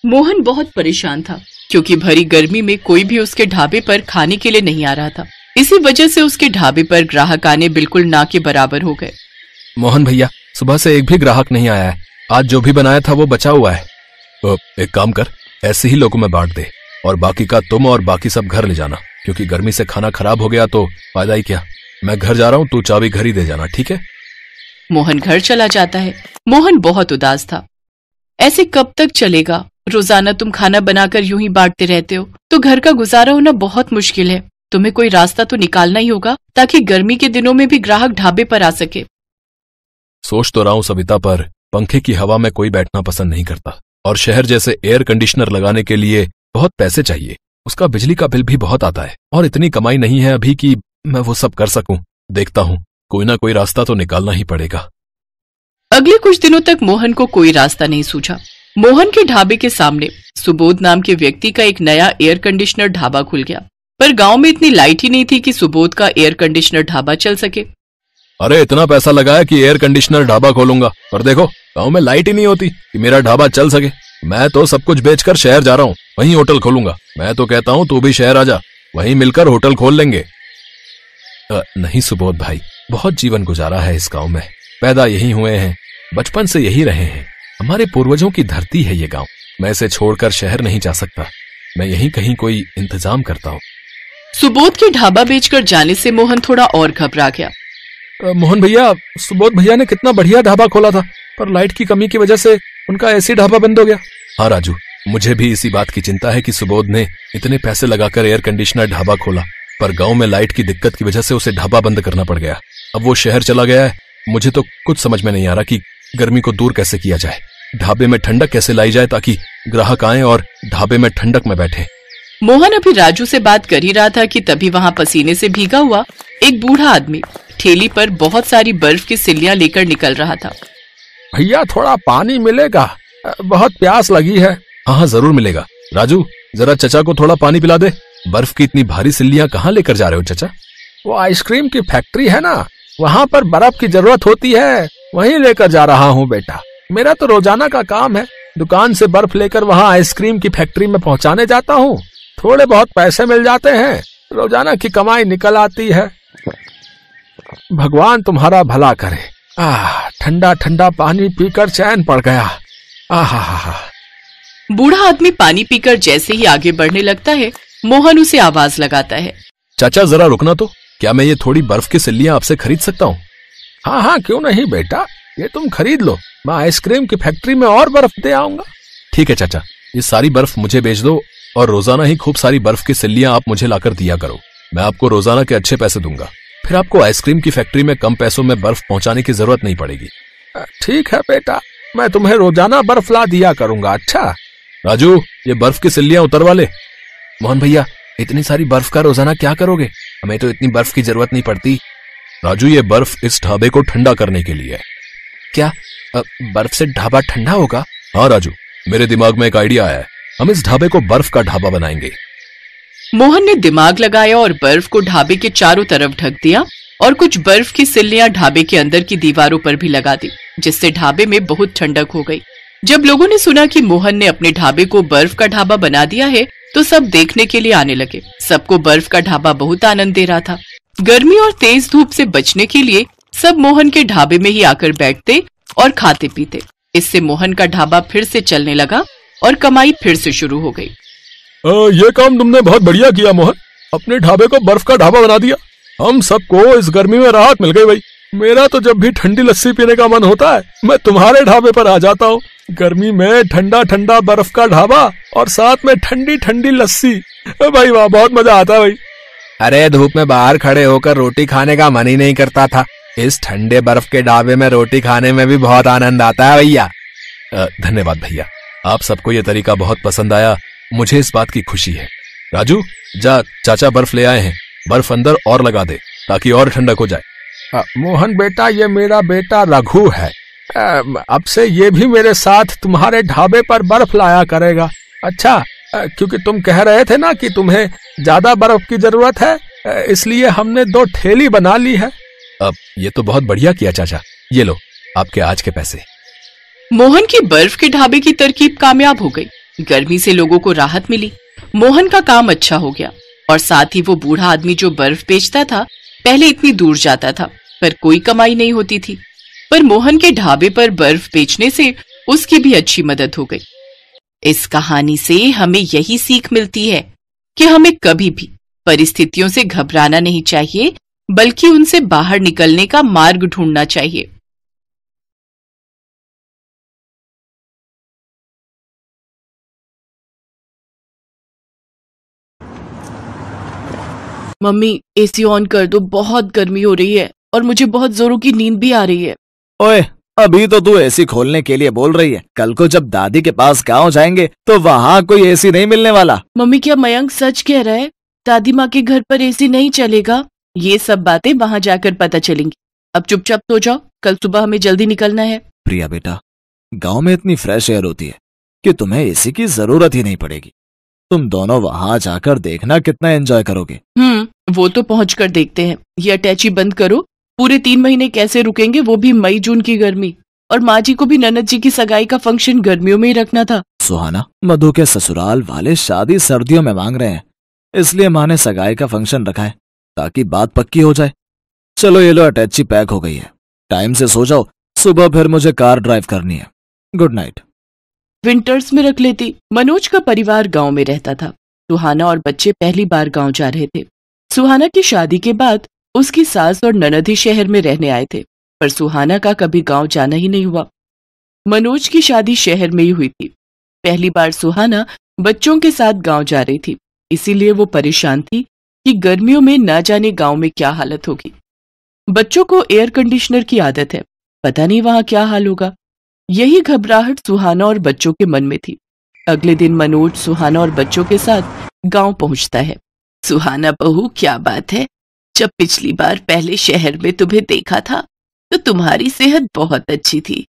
मोहन बहुत परेशान था क्योंकि भरी गर्मी में कोई भी उसके ढाबे पर खाने के लिए नहीं आ रहा था। इसी वजह से उसके ढाबे पर ग्राहक आने बिल्कुल ना के बराबर हो गए। मोहन भैया, सुबह से एक भी ग्राहक नहीं आया है। आज जो भी बनाया था वो बचा हुआ है। एक काम कर, ऐसे ही लोगों में बांट दे और बाकी का तुम और बाकी सब घर ले जाना, क्योंकि गर्मी से खाना खराब हो गया तो फायदा ही क्या। मैं घर जा रहा हूँ, तू चाबी घर ही दे जाना, ठीक है? मोहन घर चला जाता है। मोहन बहुत उदास था। ऐसे कब तक चलेगा? रोजाना तुम खाना बनाकर यूं ही बांटते रहते हो तो घर का गुजारा होना बहुत मुश्किल है। तुम्हें कोई रास्ता तो निकालना ही होगा ताकि गर्मी के दिनों में भी ग्राहक ढाबे पर आ सके। सोच तो रहा हूं सविता, पर पंखे की हवा में कोई बैठना पसंद नहीं करता और शहर जैसे एयर कंडीशनर लगाने के लिए बहुत पैसे चाहिए। उसका बिजली का बिल भी बहुत आता है और इतनी कमाई नहीं है अभी कि मैं वो सब कर सकूं। देखता हूं, कोई ना कोई रास्ता तो निकालना ही पड़ेगा। अगले कुछ दिनों तक मोहन को कोई रास्ता नहीं सूझा। मोहन के ढाबे के सामने सुबोध नाम के व्यक्ति का एक नया एयर कंडीशनर ढाबा खुल गया, पर गांव में इतनी लाइट ही नहीं थी कि सुबोध का एयर कंडीशनर ढाबा चल सके। अरे इतना पैसा लगाया कि एयर कंडीशनर ढाबा खोलूंगा, पर देखो गांव में लाइट ही नहीं होती कि मेरा ढाबा चल सके। मैं तो सब कुछ बेचकर शहर जा रहा हूँ, वहीं होटल खोलूंगा। मैं तो कहता हूँ तू भी शहर आ जा, वहीं मिलकर होटल खोल लेंगे। नहीं सुबोध भाई, बहुत जीवन गुजारा है इस गांव में, पैदा यही हुए हैं, बचपन से यही रहे हैं। हमारे पूर्वजों की धरती है ये गांव। मैं इसे छोड़कर शहर नहीं जा सकता। मैं यहीं कहीं कोई इंतजाम करता हूँ। सुबोध के ढाबा बेचकर जाने से मोहन थोड़ा और घबरा गया। मोहन भैया, सुबोध भैया ने कितना बढ़िया ढाबा खोला था, पर लाइट की कमी की वजह से उनका ऐसी ढाबा बंद हो गया। हाँ राजू, मुझे भी इसी बात की चिंता है कि सुबोध ने इतने पैसे लगाकर एयर कंडीशनर ढाबा खोला, पर गांव में लाइट की दिक्कत की वजह से उसे ढाबा बंद करना पड़ गया। अब वो शहर चला गया है। मुझे तो कुछ समझ में नहीं आ रहा कि गर्मी को दूर कैसे किया जाए, ढाबे में ठंडक कैसे लाई जाए ताकि ग्राहक आए और ढाबे में ठंडक में बैठे। मोहन अभी राजू से बात कर ही रहा था कि तभी वहाँ पसीने से भीगा हुआ एक बूढ़ा आदमी ठेली पर बहुत सारी बर्फ की सिल्लियां लेकर निकल रहा था। भैया थोड़ा पानी मिलेगा, बहुत प्यास लगी है। हाँ जरूर मिलेगा। राजू, जरा चचा को थोड़ा पानी पिला दे। बर्फ की इतनी भारी सिल्लियां कहाँ लेकर जा रहे हो चचा? वो आइसक्रीम की फैक्ट्री है ना, वहाँ पर बर्फ की जरूरत होती है, वहीं लेकर जा रहा हूँ बेटा। मेरा तो रोजाना का काम है, दुकान से बर्फ लेकर वहाँ आइसक्रीम की फैक्ट्री में पहुँचाने जाता हूँ। थोड़े बहुत पैसे मिल जाते हैं, रोजाना की कमाई निकल आती है। भगवान तुम्हारा भला करे। ठंडा ठंडा पानी पीकर चैन पड़ गया। बूढ़ा आदमी पानी पीकर जैसे ही आगे बढ़ने लगता है, मोहन उसे आवाज लगाता है। चाचा जरा रुकना तो, क्या मैं ये थोड़ी बर्फ की सिल्लियां आपसे खरीद सकता हूँ? हाँ क्यों नहीं बेटा, ये तुम खरीद लो, मैं आइसक्रीम की फैक्ट्री में और बर्फ दे आऊंगा। ठीक है चाचा, ये सारी बर्फ मुझे बेच दो और रोजाना ही खूब सारी बर्फ की सिल्लियां आप मुझे लाकर दिया करो। मैं आपको रोजाना के अच्छे पैसे दूंगा, फिर आपको आइसक्रीम की फैक्ट्री में कम पैसों में बर्फ पहुंचाने की जरूरत नहीं पड़ेगी। ठीक है बेटा, मैं तुम्हें रोजाना बर्फ ला दिया करूंगा। अच्छा राजू, ये बर्फ की सिल्लियां उतरवा ले। मोहन भैया, इतनी सारी बर्फ का रोजाना क्या करोगे? हमें तो इतनी बर्फ की जरूरत नहीं पड़ती। राजू, ये बर्फ इस ढाबे को ठंडा करने के लिए है। क्या बर्फ से ढाबा ठंडा होगा? हाँ राजू, मेरे दिमाग में एक आइडिया आया है, हम इस ढाबे को बर्फ का ढाबा बनाएंगे। मोहन ने दिमाग लगाया और बर्फ को ढाबे के चारों तरफ ढक दिया और कुछ बर्फ की सिल्लियां ढाबे के अंदर की दीवारों पर भी लगा दी, जिससे ढाबे में बहुत ठंडक हो गई। जब लोगों ने सुना कि मोहन ने अपने ढाबे को बर्फ का ढाबा बना दिया है तो सब देखने के लिए आने लगे। सबको बर्फ का ढाबा बहुत आनंद दे रहा था। गर्मी और तेज धूप से बचने के लिए सब मोहन के ढाबे में ही आकर बैठते और खाते पीते। इससे मोहन का ढाबा फिर से चलने लगा और कमाई फिर से शुरू हो गई। ये काम तुमने बहुत बढ़िया किया मोहन, अपने ढाबे को बर्फ का ढाबा बना दिया। हम सबको इस गर्मी में राहत मिल गई भाई। मेरा तो जब भी ठंडी लस्सी पीने का मन होता है मैं तुम्हारे ढाबे पर आ जाता हूँ। गर्मी में ठंडा ठंडा बर्फ का ढाबा और साथ में ठंडी ठंडी लस्सी, भाई वाह, बहुत मजा आता है भाई। अरे धूप में बाहर खड़े होकर रोटी खाने का मन ही नहीं करता था, इस ठंडे बर्फ के ढाबे में रोटी खाने में भी बहुत आनंद आता है भैया। धन्यवाद भैया, आप सबको ये तरीका बहुत पसंद आया, मुझे इस बात की खुशी है। राजू, जा, चाचा बर्फ ले आए हैं, बर्फ अंदर और लगा दे ताकि और ठंडक हो जाए। मोहन बेटा, ये मेरा बेटा रघु है, अब से ये भी मेरे साथ तुम्हारे ढाबे पर बर्फ लाया करेगा। अच्छा, क्योंकि तुम कह रहे थे ना कि तुम्हें ज्यादा बर्फ की जरूरत है, इसलिए हमने 2 ठेली बना ली है। अब ये तो बहुत बढ़िया किया चाचा, ये लो आपके आज के पैसे। मोहन की बर्फ के ढाबे की तरकीब कामयाब हो गई। गर्मी से लोगों को राहत मिली। मोहन का काम अच्छा हो गया और साथ ही वो बूढ़ा आदमी जो बर्फ बेचता था पहले इतनी दूर जाता था पर कोई कमाई नहीं होती थी, पर मोहन के ढाबे पर बर्फ बेचने से उसकी भी अच्छी मदद हो गई। इस कहानी से हमें यही सीख मिलती है कि हमें कभी भी परिस्थितियों से घबराना नहीं चाहिए, बल्कि उनसे बाहर निकलने का मार्ग ढूंढना चाहिए। मम्मी एसी ऑन कर दो, बहुत गर्मी हो रही है और मुझे बहुत जोरों की नींद भी आ रही है। ओए, अभी तो तू एसी खोलने के लिए बोल रही है, कल को जब दादी के पास गांव जाएंगे तो वहाँ कोई एसी नहीं मिलने वाला। मम्मी क्या मयंक सच कह रहा है? दादी माँ के घर पर एसी नहीं चलेगा? ये सब बातें वहाँ जाकर पता चलेंगी। अब चुपचाप सो जाओ, कल सुबह हमें जल्दी निकलना है। प्रिया बेटा, गांव में इतनी फ्रेश एयर होती है कि तुम्हें एसी की जरूरत ही नहीं पड़ेगी। तुम दोनों वहाँ जाकर देखना कितना एंजॉय करोगे। वो तो पहुंचकर देखते हैं। ये अटैची बंद करो। पूरे 3 महीने कैसे रुकेंगे, वो भी मई जून की गर्मी। और माँ जी को भी ननद जी की सगाई का फंक्शन गर्मियों में ही रखना था। सुहाना, मधु के ससुराल वाले शादी सर्दियों में मांग रहे हैं, इसलिए माँ ने सगाई का फंक्शन रखा है ताकि बात पक्की हो जाए। चलो ये लो, अटैची पैक हो गई है, टाइम से सो जाओ, सुबह फिर मुझे कार ड्राइव करनी है। Good night. विंटर्स में रख लेती। मनोज का परिवार गांव में रहता था। सुहाना और बच्चे पहली बार गांव जा रहे थे। सुहाना की शादी के बाद उसकी सास और ननद ही शहर में रहने आए थे, पर सुहाना का कभी गांव जाना ही नहीं हुआ। मनोज की शादी शहर में ही हुई थी। पहली बार सुहाना बच्चों के साथ गांव जा रही थी, इसीलिए वो परेशान थी कि गर्मियों में न जाने गांव में क्या हालत होगी। बच्चों को एयर कंडीशनर की आदत है, पता नहीं वहां क्या हाल होगा। यही घबराहट सुहाना और बच्चों के मन में थी। अगले दिन मनोज सुहाना और बच्चों के साथ गांव पहुंचता है। सुहाना बहू, क्या बात है, जब पिछली बार पहले शहर में तुम्हें देखा था तो तुम्हारी सेहत बहुत अच्छी थी।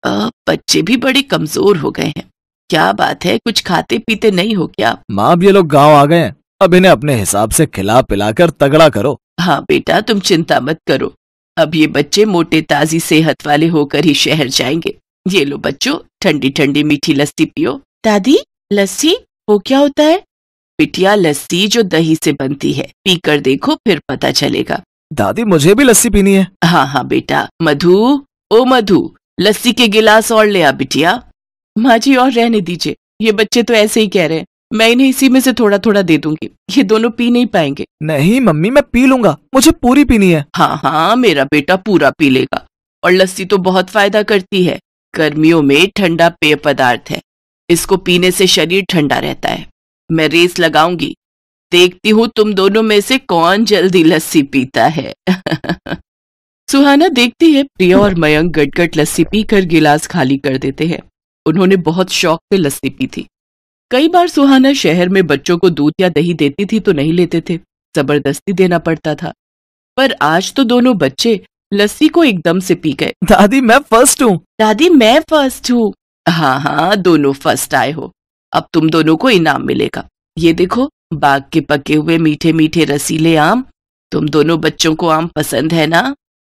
बच्चे भी बड़े कमजोर हो गए हैं। क्या बात है, कुछ खाते पीते नहीं हो क्या? माँ, अब ये लोग गांव आ गए हैं, अब इन्हें अपने हिसाब से खिला पिलाकर तगड़ा करो। हाँ बेटा, तुम चिंता मत करो, अब ये बच्चे मोटे ताजी सेहत वाले होकर ही शहर जाएंगे। ये लो बच्चों, ठंडी ठंडी मीठी लस्सी पियो। दादी, लस्सी वो क्या होता है? बिटिया, लस्सी जो दही से बनती है, पीकर देखो फिर पता चलेगा। दादी, मुझे भी लस्सी पीनी है। हाँ हाँ बेटा। मधु, ओ मधु, लस्सी के गिलास और ले आ बिटिया। माँ जी, और रहने दीजिए, ये बच्चे तो ऐसे ही कह रहे हैं, मैं इन्हें इसी में से थोड़ा थोड़ा दे दूंगी, ये दोनों पी नहीं पाएंगे। नहीं मम्मी, मैं पी लूंगा, मुझे पूरी पीनी है। हाँ हाँ, मेरा बेटा पूरा पी लेगा। और लस्सी तो बहुत फायदा करती है, गर्मियों में ठंडा पेय पदार्थ है, इसको पीने से शरीर ठंडा रहता है। मैं रेस लगाऊंगी, देखती हूँ तुम दोनों में से कौन जल्दी लस्सी पीता है। सुहाना देखती है प्रिया और मयंक गटगट लस्सी पीकर गिलास खाली कर देते हैं। उन्होंने बहुत शौक से लस्सी पी थी। कई बार सुहाना शहर में बच्चों को दूध या दही देती थी तो नहीं लेते थे, जबरदस्ती देना पड़ता था। पर आज तो दोनों बच्चे लस्सी को एकदम से पी गए। दादी, मैं फर्स्ट हूँ। दादी, मैं फर्स्ट हूँ। हाँ हाँ, दोनों फर्स्ट आए हो, अब तुम दोनों को इनाम मिलेगा। ये देखो, बाग के पके हुए मीठे मीठे रसीले आम। तुम दोनों बच्चों को आम पसंद है ना?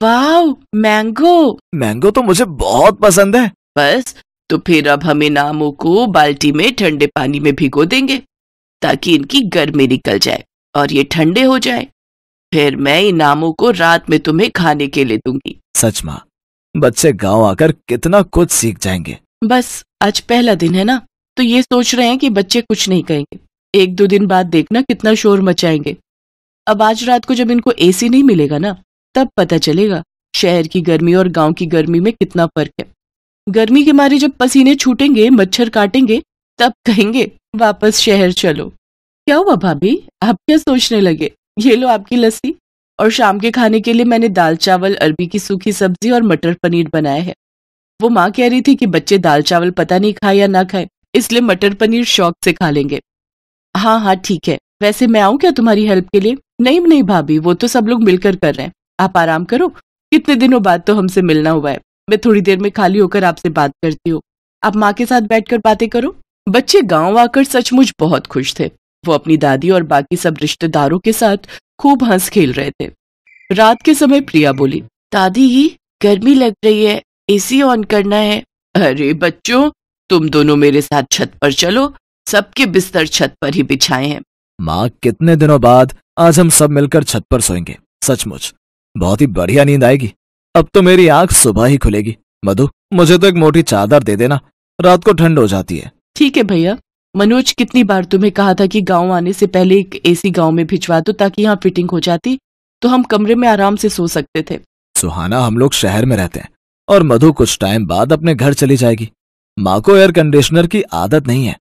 वाह, मैंगो। मैंगो तो मुझे बहुत पसंद है। बस, तो फिर अब हम इन आमों को बाल्टी में ठंडे पानी में भिगो देंगे ताकि इनकी गर्मी निकल जाए और ये ठंडे हो जाए। फिर मैं इन आमों को रात में तुम्हें खाने के लिए दूंगी। सच माँ, बच्चे गांव आकर कितना कुछ सीख जाएंगे। बस आज पहला दिन है ना, तो ये सोच रहे हैं कि बच्चे कुछ नहीं कहेंगे। 1-2 दिन बाद देखना कितना शोर मचाएंगे। अब आज रात को जब इनको एसी नहीं मिलेगा ना, तब पता चलेगा शहर की गर्मी और गांव की गर्मी में कितना फर्क है। गर्मी के मारे जब पसीने छूटेंगे, मच्छर काटेंगे, तब कहेंगे वापस शहर चलो। क्या हुआ भाभी, आप क्या सोचने लगे? ये लो आपकी लस्सी, और शाम के खाने के लिए मैंने दाल चावल, अरबी की सूखी सब्जी और मटर पनीर बनाया है। वो माँ कह रही थी कि बच्चे दाल चावल पता नहीं खाए या ना खाए, इसलिए मटर पनीर शौक से खा लेंगे। हाँ हाँ ठीक है, वैसे मैं आऊँ क्या तुम्हारी हेल्प के लिए? नहीं नहीं भाभी, वो तो सब लोग मिलकर कर रहे हैं, आप आराम करो। कितने दिनों बाद तो हमसे मिलना हुआ है। मैं थोड़ी देर में खाली होकर आपसे बात करती हूँ, आप माँ के साथ बैठकर बातें करो। बच्चे गांव आकर सचमुच बहुत खुश थे। वो अपनी दादी और बाकी सब रिश्तेदारों के साथ खूब हंस खेल रहे थे। रात के समय प्रिया बोली, दादी गर्मी लग रही है, एसी ऑन करना है। अरे बच्चों, तुम दोनों मेरे साथ छत पर चलो, सबके बिस्तर छत पर ही बिछाए हैं। माँ, कितने दिनों बाद आज हम सब मिलकर छत पर सोएंगे। सचमुच बहुत ही बढ़िया नींद आएगी। अब तो मेरी आंख सुबह ही खुलेगी। मधु, मुझे तो एक मोटी चादर दे देना, रात को ठंड हो जाती है। ठीक है भैया। मनोज, कितनी बार तुम्हें कहा था कि गांव आने से पहले एक एसी गांव में भिजवा दो ताकि यहाँ फिटिंग हो जाती तो हम कमरे में आराम से सो सकते थे। सुहाना, हम लोग शहर में रहते हैं और मधु कुछ टाइम बाद अपने घर चली जाएगी। माँ को एयर कंडीशनर की आदत नहीं है।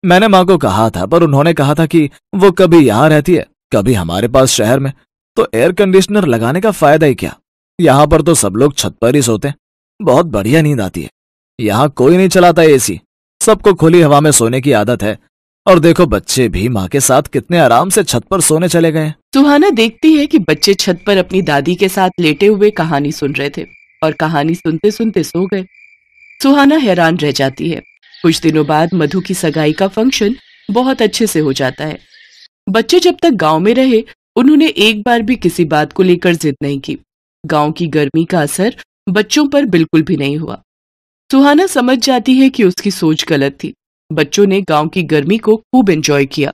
मैंने माँ को कहा था, पर उन्होंने कहा था कि वो कभी यहाँ रहती है, कभी हमारे पास शहर में, तो एयर कंडीशनर लगाने का फायदा ही क्या। यहाँ पर तो सब लोग छत पर ही सोते हैं, बहुत बढ़िया नींद आती है। यहाँ कोई नहीं चलाता एसी, सबको खुली हवा में सोने की आदत है। और देखो, बच्चे भी माँ के साथ कितने आराम से छत पर सोने चले गए हैं। सुहाना देखती है कि बच्चे छत पर अपनी दादी के साथ लेटे हुए कहानी सुन रहे थे और कहानी सुनते सुनते सो गए। सुहाना हैरान रह जाती है। कुछ दिनों बाद मधु की सगाई का फंक्शन बहुत अच्छे से हो जाता है। बच्चे जब तक गांव में रहे, उन्होंने एक बार भी किसी बात को लेकर जिद नहीं की। गांव की गर्मी का असर बच्चों पर बिल्कुल भी नहीं हुआ। सुहाना समझ जाती है कि उसकी सोच गलत थी। बच्चों ने गांव की गर्मी को खूब एंजॉय किया।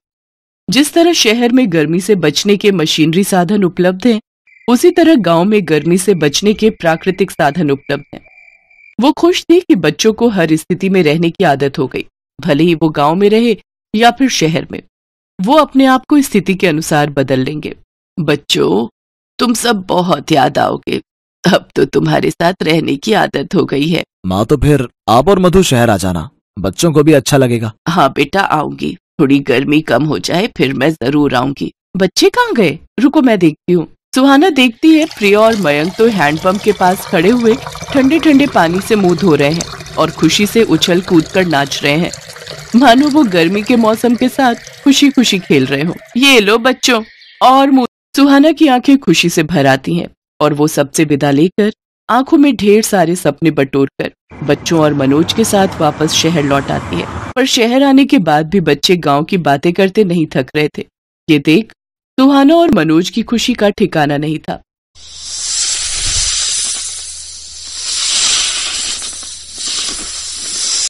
जिस तरह शहर में गर्मी से बचने के मशीनरी साधन उपलब्ध हैं, उसी तरह गांव में गर्मी से बचने के प्राकृतिक साधन उपलब्ध हैं। वो खुश थी कि बच्चों को हर स्थिति में रहने की आदत हो गई, भले ही वो गांव में रहे या फिर शहर में। वो अपने आप को स्थिति के अनुसार बदल लेंगे। बच्चों, तुम सब बहुत याद आओगे। अब तो तुम्हारे साथ रहने की आदत हो गई है। माँ, तो फिर आप और मधु शहर आ जाना, बच्चों को भी अच्छा लगेगा। हाँ बेटा, आऊंगी। थोड़ी गर्मी कम हो जाए फिर मैं जरूर आऊंगी। बच्चे कहाँ गए? रुको, मैं देखती हूँ। सुहाना देखती है प्रिया और मयंक तो हैंडपंप के पास खड़े हुए ठंडे ठंडे पानी से मुंह धो रहे हैं और खुशी से उछल कूद कर नाच रहे हैं, मानो वो गर्मी के मौसम के साथ खुशी खुशी खेल रहे हो। ये लो बच्चों, और मुंह। सुहाना की आंखें खुशी से भर आती हैं और वो सबसे विदा लेकर आंखों में ढेर सारे सपने बटोरकर बच्चों और मनोज के साथ वापस शहर लौट आती है। पर शहर आने के बाद भी बच्चे गांव की बातें करते नहीं थक रहे थे। ये देख सुहाना और मनोज की खुशी का ठिकाना नहीं था।